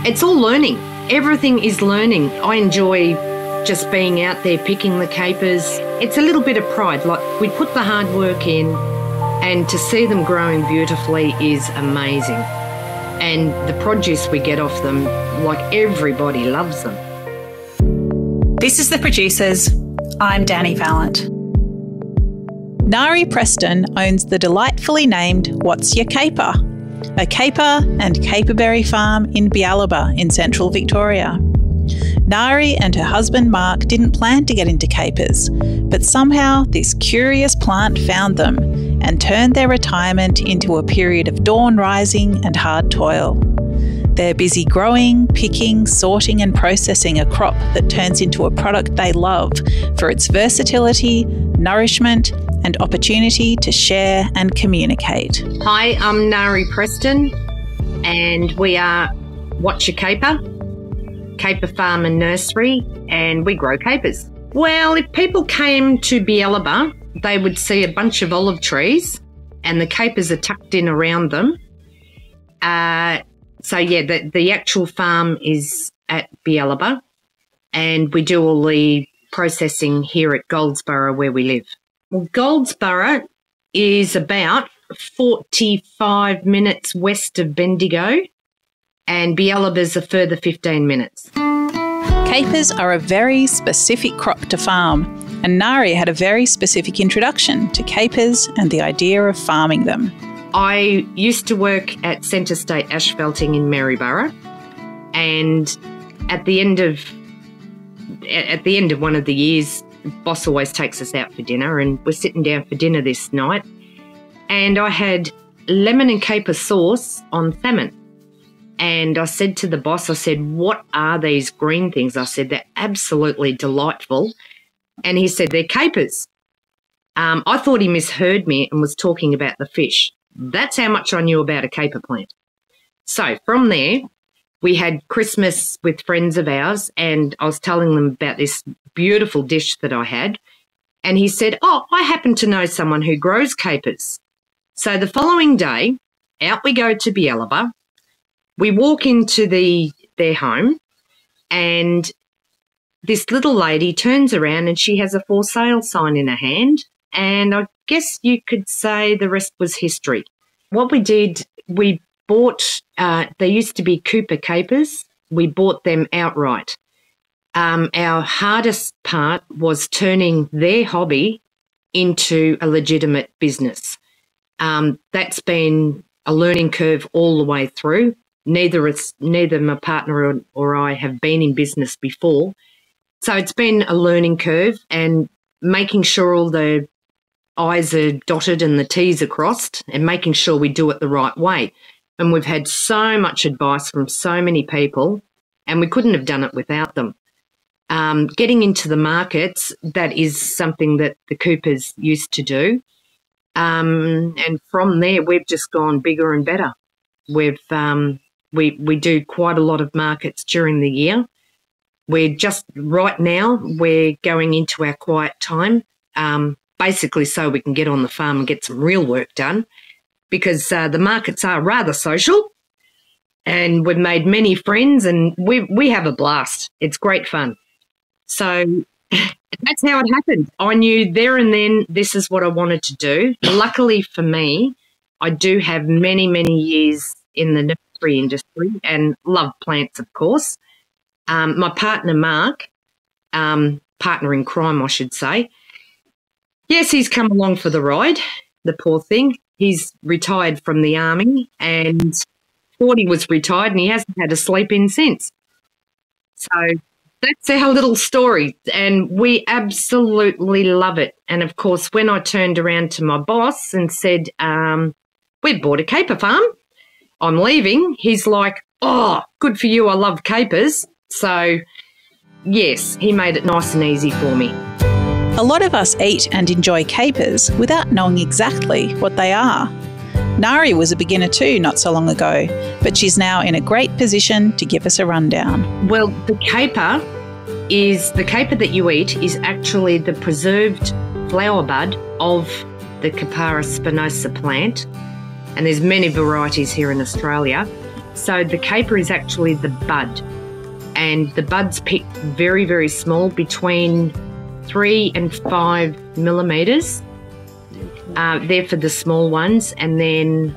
It's all learning. Everything is learning. I enjoy just being out there picking the capers. It's a little bit of pride. Like, we put the hard work in, and to see them growing beautifully is amazing. And the produce we get off them, like, everybody loves them. This is The Producers. I'm Dani Valent. Narie Preston owns the delightfully named What's Your Caper? A caper and caperberry farm in Bealiba in central Victoria. Narie and her husband Mark didn't plan to get into capers, but somehow this curious plant found them and turned their retirement into a period of dawn rising and hard toil. They're busy growing, picking, sorting and processing a crop that turns into a product they love for its versatility, nourishment and opportunity to share and communicate. Hi, I'm Narie Preston, and we are What's Your Caper? Caper Farm and Nursery, and we grow capers. Well, if people came to Bealiba, they would see a bunch of olive trees and the capers are tucked in around them. So yeah, the actual farm is at Bealiba, and we do all the processing here at Goldsboro where we live. Well, Goldsboro is about 45 minutes west of Bendigo, and Bealiba's a further 15 minutes. Capers are a very specific crop to farm, and Narie had a very specific introduction to capers and the idea of farming them. I used to work at Centre State Asphalting in Maryborough, and at the end of one of the years, the boss always takes us out for dinner, and we're sitting down for dinner this night, and I had lemon and caper sauce on salmon. And I said to the boss, I said, "What are these green things?" I said, "They're absolutely delightful." And he said, "They're capers." I thought he misheard me and was talking about the fish. That's how much I knew about a caper plant. So from there, we had Christmas with friends of ours, and I was telling them about this beautiful dish that I had. And he said, "Oh, I happen to know someone who grows capers." So the following day, out we go to Bealiba. We walk into their home, and this little lady turns around and she has a for sale sign in her hand. And I guess you could say the rest was history. What we did, we bought, there used to be Cooper capers. We bought them outright. Our hardest part was turning their hobby into a legitimate business. That's been a learning curve all the way through. Neither my partner or I have been in business before. So it's been a learning curve, and making sure all the I's are dotted and the T's are crossed, and making sure we do it the right way. And we've had so much advice from so many people, and we couldn't have done it without them. Getting into the markets, that is something that the Coopers used to do. And from there, we've just gone bigger and better. We do quite a lot of markets during the year. Right now, we're going into our quiet time, basically so we can get on the farm and get some real work done, because the markets are rather social, and we've made many friends, and we have a blast. It's great fun. So that's how it happened. I knew there and then this is what I wanted to do. Luckily for me, I do have many, many years in the nursery industry and love plants, of course. My partner, Mark, partner in crime, I should say, yes, he's come along for the ride, the poor thing. He's retired from the army and thought he was retired, and he hasn't had a sleep in since. So that's our little story, and we absolutely love it. And, of course, when I turned around to my boss and said, we've bought a caper farm, I'm leaving, he's like, "Oh, good for you, I love capers." So, yes, he made it nice and easy for me. A lot of us eat and enjoy capers without knowing exactly what they are. Narie was a beginner too not so long ago, but she's now in a great position to give us a rundown. Well, the caper that you eat is actually the preserved flower bud of the Capara spinosa plant, and there's many varieties here in Australia. So the caper is actually the bud, and the bud's picked very, very small, between 3 and 5 millimetres. They're for the small ones, and then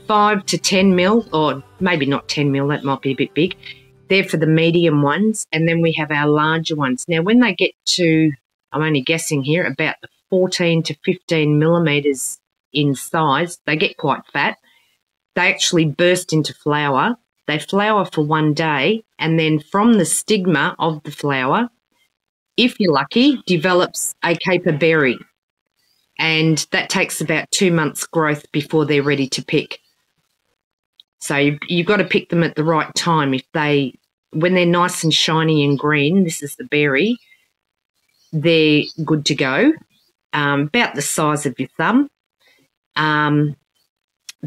5 to 10 mil, or maybe not 10 mil, that might be a bit big. They're for the medium ones, and then we have our larger ones. Now, when they get to, I'm only guessing here, about the 14 to 15 millimetres in size, they get quite fat. They actually burst into flower. They flower for one day, and then from the stigma of the flower, if you're lucky, develops a caperberry. And that takes about 2 months growth before they're ready to pick. So you've got to pick them at the right time. When they're nice and shiny and green, this is the berry, they're good to go, about the size of your thumb.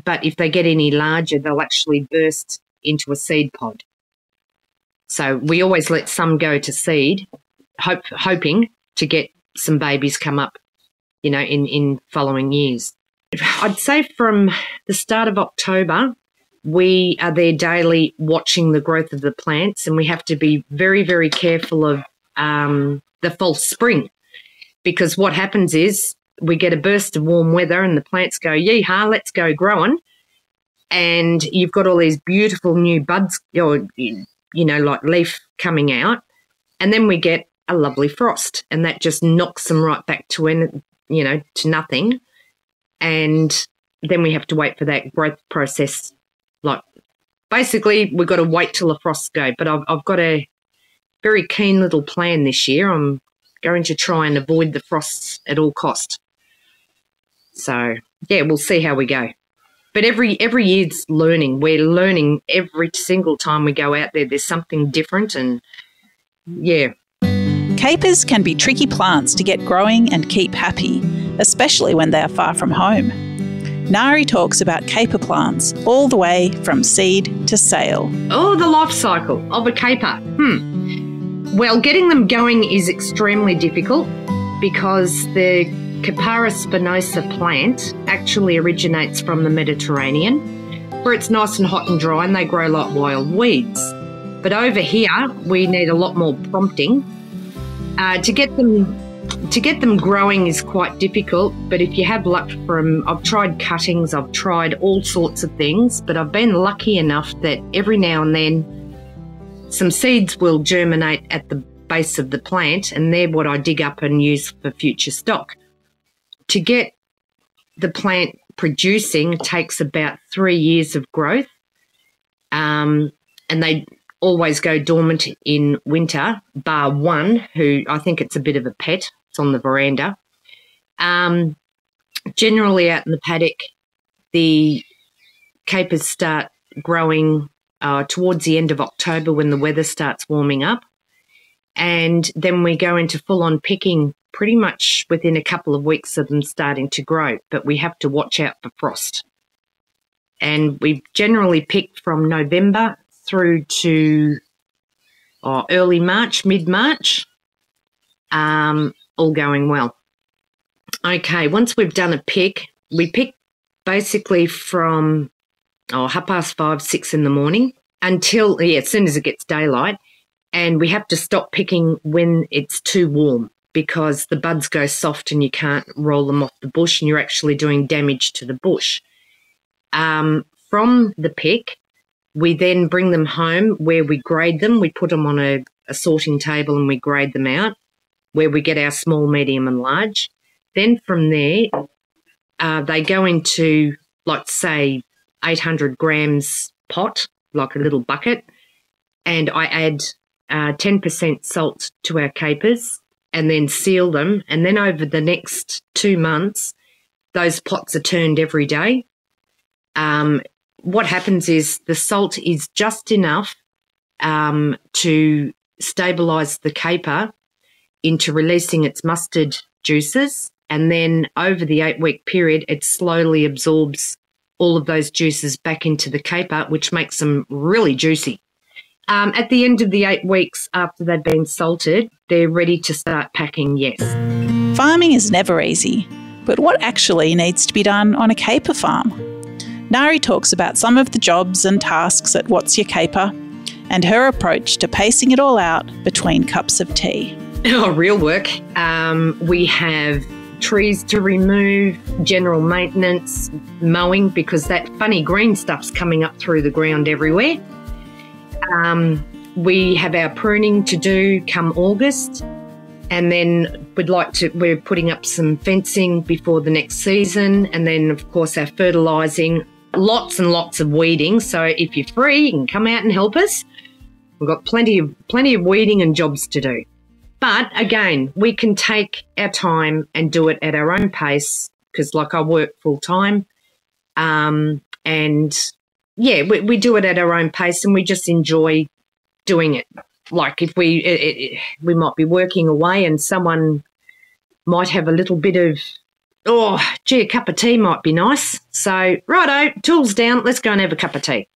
But if they get any larger, they'll actually burst into a seed pod. So we always let some go to seed, hoping to get some babies come up, in following years. I'd say from the start of October, we are there daily watching the growth of the plants, and we have to be very, very careful of the false spring, because what happens is we get a burst of warm weather and the plants go, yee-haw, let's go growing. And you've got all these beautiful new buds, or, like leaf coming out. And then we get a lovely frost, and that just knocks them right back to nothing. And then we have to wait for that growth process. Like, basically, we've got to wait till the frosts go. But I've got a very keen little plan this year. I'm going to try and avoid the frosts at all cost. So, yeah, we'll see how we go. But every year's learning. We're learning every single time we go out there. There's something different, and, yeah. Capers can be tricky plants to get growing and keep happy, especially when they are far from home. Narie talks about caper plants all the way from seed to sale. Oh, the life cycle of a caper. Well, getting them going is extremely difficult, because the Capara spinosa plant actually originates from the Mediterranean, where it's nice and hot and dry and they grow like wild weeds. But over here, we need a lot more prompting. To get them growing is quite difficult, but if you have luck I've tried cuttings, I've tried all sorts of things, but I've been lucky enough that every now and then some seeds will germinate at the base of the plant, and they're what I dig up and use for future stock. To get the plant producing takes about 3 years of growth, and they always go dormant in winter, bar one, who I think it's a bit of a pet. It's on the veranda. Generally out in the paddock, the capers start growing towards the end of October when the weather starts warming up. And then we go into full-on picking pretty much within a couple of weeks of them starting to grow, but we have to watch out for frost. And we generally pick from November through to early March, mid-March, all going well. Okay, once we've done a pick, we pick basically from 5:30, 6 in the morning until, as soon as it gets daylight, and we have to stop picking when it's too warm, because the buds go soft and you can't roll them off the bush, and you're actually doing damage to the bush. From the pick, we then bring them home where we grade them. We put them on a sorting table and we grade them out, where we get our small, medium and large. Then from there, they go into, like, say, 800 grams pot, like a little bucket, and I add 10% salt to our capers and then seal them. And then over the next 2 months, those pots are turned every day. What happens is the salt is just enough to stabilise the caper into releasing its mustard juices, and then over the 8-week period, it slowly absorbs all of those juices back into the caper, which makes them really juicy. At the end of the 8 weeks after they've been salted, they're ready to start packing, yes. Farming is never easy, but what actually needs to be done on a caper farm? Narie talks about some of the jobs and tasks at What's Your Caper and her approach to pacing it all out between cups of tea. Oh, real work. We have trees to remove, general maintenance, mowing, because that funny green stuff's coming up through the ground everywhere. We have our pruning to do come August, and then we're putting up some fencing before the next season, and then of course our fertilising, lots and lots of weeding. So if you're free, you can come out and help us. We've got plenty of weeding and jobs to do. But again, we can take our time and do it at our own pace, because like I work full time, and yeah, we do it at our own pace, and we just enjoy doing it. Like if we might be working away and someone might have a little bit of, oh, gee, a cup of tea might be nice. So righto, tools down, let's go and have a cup of tea.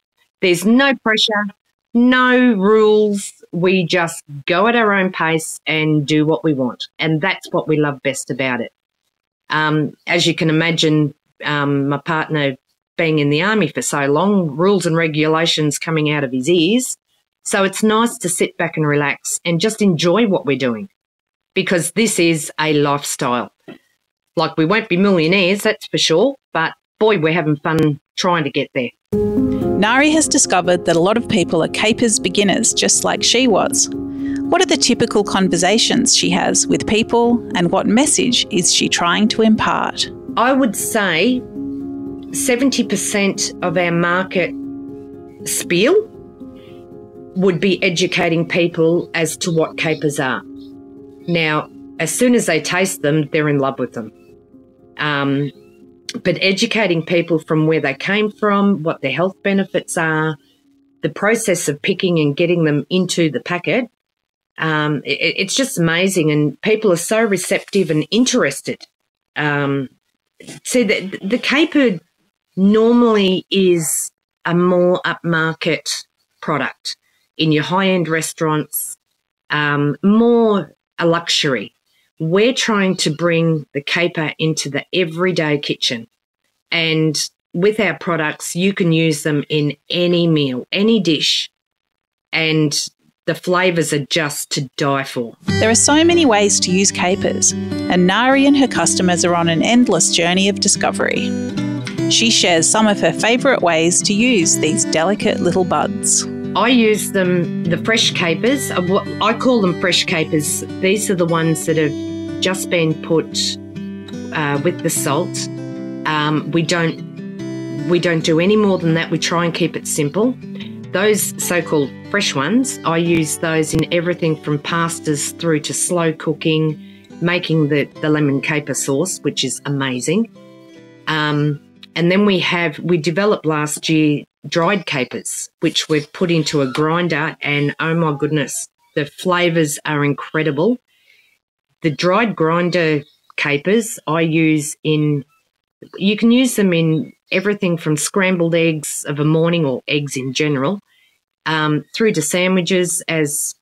There's no pressure, no rules. We just go at our own pace and do what we want. And that's what we love best about it. As you can imagine, my partner being in the army for so long, rules and regulations coming out of his ears. So it's nice to sit back and relax and just enjoy what we're doing, because this is a lifestyle. Like, we won't be millionaires, that's for sure, but boy, we're having fun trying to get there. Narie has discovered that a lot of people are capers beginners, just like she was. What are the typical conversations she has with people, and what message is she trying to impart? I would say 70% of our market spiel would be educating people as to what capers are. Now, as soon as they taste them, they're in love with them. But educating people from where they came from, what their health benefits are, the process of picking and getting them into the packet, it's just amazing, and people are so receptive and interested. See, the caper normally is a more upmarket product in your high-end restaurants, more a luxury. We're trying to bring the caper into the everyday kitchen. And with our products, you can use them in any meal, any dish, and the flavours are just to die for. There are so many ways to use capers, and Narie and her customers are on an endless journey of discovery. She shares some of her favourite ways to use these delicate little buds. I use them, the fresh capers. I call them fresh capers. These are the ones that have just been put with the salt. We don't do any more than that. We try and keep it simple. Those so-called fresh ones, I use those in everything from pastas through to slow cooking, making the lemon caper sauce, which is amazing. And then we developed last year dried capers, which we've put into a grinder, and oh my goodness, the flavours are incredible. The dried grinder capers I use you can use them in everything from scrambled eggs of a morning, or eggs in general, through to sandwiches as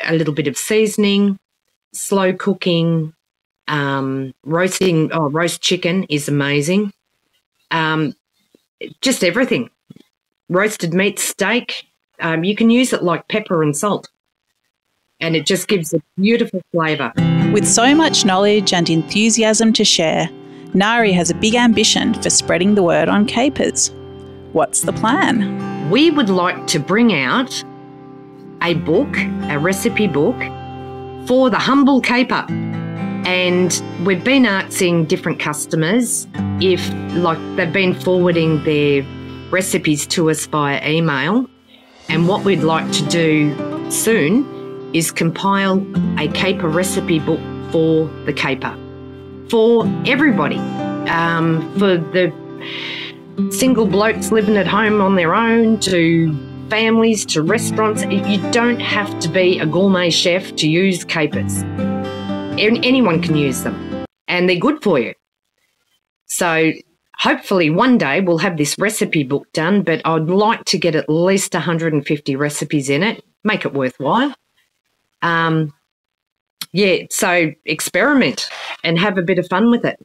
a little bit of seasoning, slow cooking, roasting. Oh, roast chicken is amazing. Just everything. Roasted meat, steak. You can use it like pepper and salt, and it just gives a beautiful flavour. With so much knowledge and enthusiasm to share, Narie has a big ambition for spreading the word on capers. What's the plan? We would like to bring out a book, a recipe book for the humble caper. And we've been asking different customers if, like, they've been forwarding their recipes to us via email. And what we'd like to do soon is compile a caper recipe book for the caper, for everybody, for the single blokes living at home on their own, to families, to restaurants. You don't have to be a gourmet chef to use capers. Anyone can use them, and they're good for you. So hopefully one day we'll have this recipe book done, but I'd like to get at least 150 recipes in it, make it worthwhile. Yeah, so experiment and have a bit of fun with it.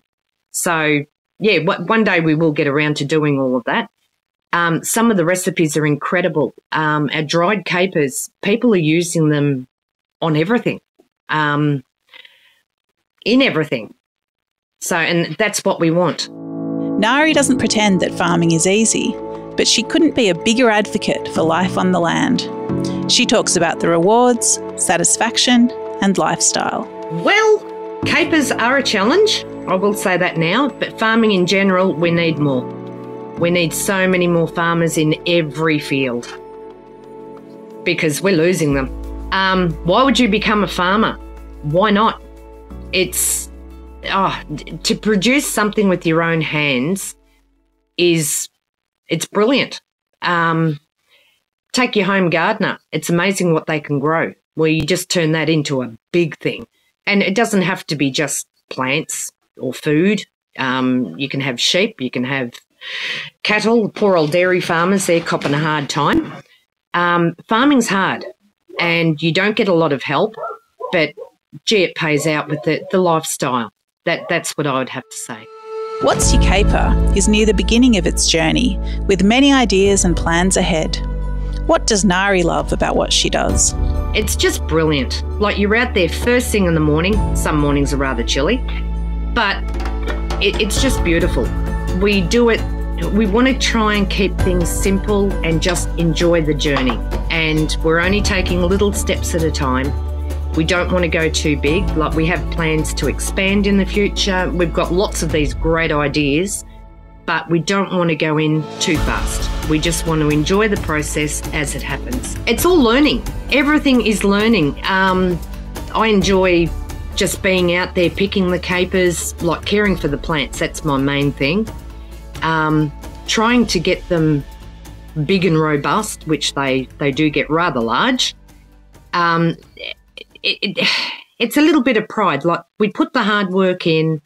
So, yeah, one day we will get around to doing all of that. Some of the recipes are incredible. Our dried capers, people are using them on everything, in everything. So, and that's what we want. Narie doesn't pretend that farming is easy, but she couldn't be a bigger advocate for life on the land. She talks about the rewards, satisfaction, and lifestyle. Well, capers are a challenge, I will say that now, but farming in general, we need more. We need so many more farmers in every field because we're losing them. Why would you become a farmer? Why not? It's to produce something with your own hands it's brilliant. Take your home gardener. It's amazing what they can grow. Well, you just turn that into a big thing. And it doesn't have to be just plants or food. You can have sheep, you can have cattle. Poor old dairy farmers, they're copping a hard time. Farming's hard and you don't get a lot of help, but gee, it pays out with the lifestyle. That's what I would have to say. What's Your Caper is near the beginning of its journey, with many ideas and plans ahead. What does Narie love about what she does? It's just brilliant. Like, you're out there first thing in the morning. Some mornings are rather chilly, but it's just beautiful. We do it. We want to try and keep things simple and just enjoy the journey. And we're only taking little steps at a time. We don't want to go too big. Like, we have plans to expand in the future. We've got lots of these great ideas, but we don't want to go in too fast. We just want to enjoy the process as it happens. It's all learning. Everything is learning. I enjoy just being out there picking the capers, like caring for the plants. That's my main thing. Trying to get them big and robust, which they do get rather large. It's a little bit of pride. Like, we put the hard work in,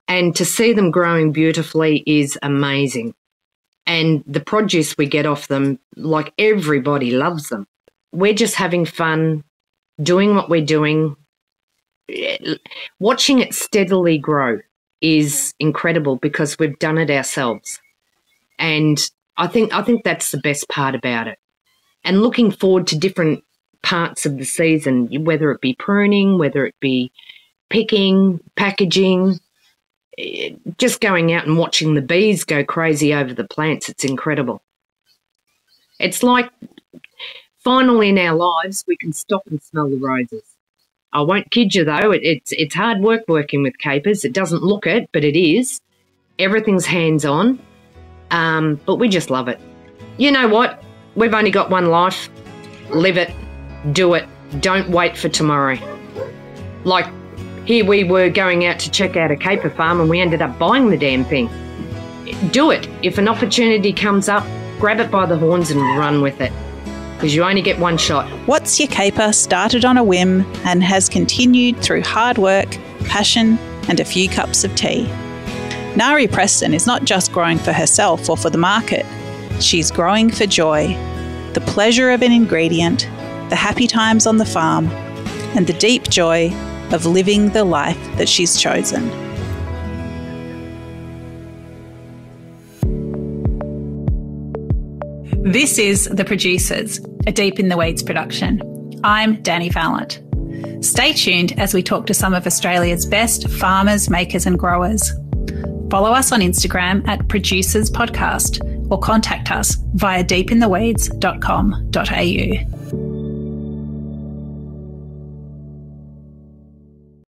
and to see them growing beautifully is amazing. And the produce we get off them, like, everybody loves them. We're just having fun doing what we're doing. Watching it steadily grow is incredible because we've done it ourselves. And I think that's the best part about it. And looking forward to different parts of the season, whether it be pruning, whether it be picking, packaging, just going out and watching the bees go crazy over the plants. It's incredible. It's like finally in our lives we can stop and smell the roses. I won't kid you though, it's hard work working with capers. It doesn't look it, but it is. Everything's hands-on, but we just love it. You know what? We've only got one life. Live it. Do it. Don't wait for tomorrow. Like, here we were going out to check out a caper farm and we ended up buying the damn thing. Do it. If an opportunity comes up, grab it by the horns and run with it, because you only get one shot. What's Your Caper started on a whim and has continued through hard work, passion, and a few cups of tea. Narie Preston is not just growing for herself or for the market. She's growing for joy, the pleasure of an ingredient, the happy times on the farm, and the deep joy of living the life that she's chosen. This is The Producers, a Deep in the Weeds production. I'm Dani Valent. Stay tuned as we talk to some of Australia's best farmers, makers and growers. Follow us on Instagram at Producers Podcast or contact us via deepintheweeds.com.au.